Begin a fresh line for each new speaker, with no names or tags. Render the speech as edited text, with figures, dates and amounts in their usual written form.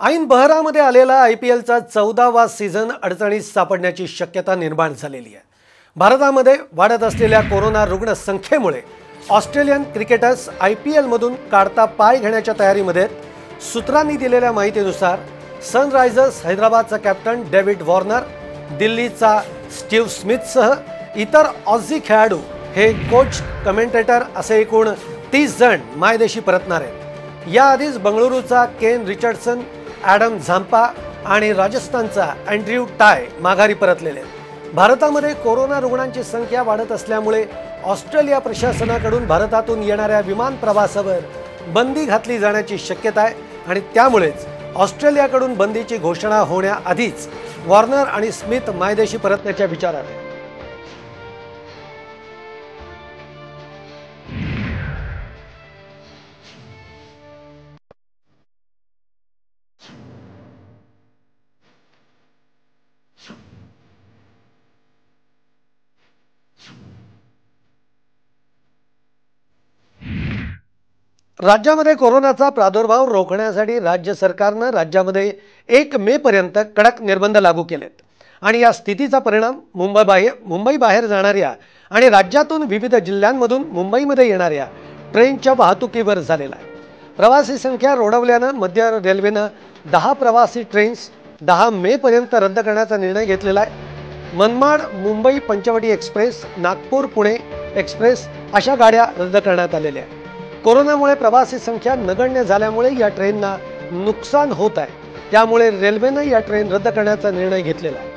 ऐन बहरामध्ये आलेला IPLचा 14वा सीझन अडचणीत सापडण्याची शक्यता निर्माण झालेली आहे। भारतामध्ये वाढत असलेल्या कोरोना रुग्ण संख्येमुळे ऑस्ट्रेलियन क्रिकेटर्स IPL मधून काढता पाय घेण्याच्या तयारीमध्ये सूत्रांनी दिलेल्या माहितीनुसार सनरायझर्स हैदराबादचा कॅप्टन डेव्हिड वॉर्नर, दिल्लीचा स्टीव्ह स्मिथसह इतर ऑझी खेळाडू, हे कोच, कमेंटेटर असे एकूण 30 जण मायदेशी परतणार आहेत। याआधीच बंगळुरूचा केन रिचर्डसन, ॲडम झांपा आणि राजस्थानचा अँड्र्यू टाय माघारी परतलेले आहेत। भारतामध्ये कोरोना रुग्णांची संख्या वाढत असल्यामुळे ऑस्ट्रेलिया प्रशासनाकडून भारतातून येणाऱ्या विमान प्रवासावर बंदी घातली जाण्याची शक्यता आहे आणि त्यामुळेच ऑस्ट्रेलियाकडून बंदीची घोषणा होण्याआधीच वॉर्नर आणि स्मिथ मायदेशी परतण्याच्या विचारात आहेत। राज्यामध्ये कोरोनाचा प्रादुर्भाव रोखण्यासाठी राज्य सरकारने राज्यामध्ये 1 मे पर्यंत कडक निर्बंध लागू केलेत आणि या स्थितीचा परिणाम मुंबई बाहेर जाणाऱ्या आणि राज्यातून विविध जिल्ह्यांमधून मुंबईमध्ये येणाऱ्या ट्रेनच्या वाहतुकीवर झालेला आहे। प्रवासी संख्या रोडवल्याने मध्य रेल्वेने 10 प्रवासी ट्रेन्स 10 मे पर्यंत रद्द करण्याचा निर्णय घेतलेला आहे। मनमाड मुंबई पंचवटी एक्सप्रेस, नागपूर पुणे एक्सप्रेस अशा गाड्या रद्द करण्यात आलेल्या आहेत। कोरोनामुळे प्रवासी संख्या नगण्य झाल्यामुळे या ट्रेनना नुकसान होत आहे, त्यामुळे रेल्वेने या ट्रेन रद्द करण्याचा निर्णय घेतलेला आहे।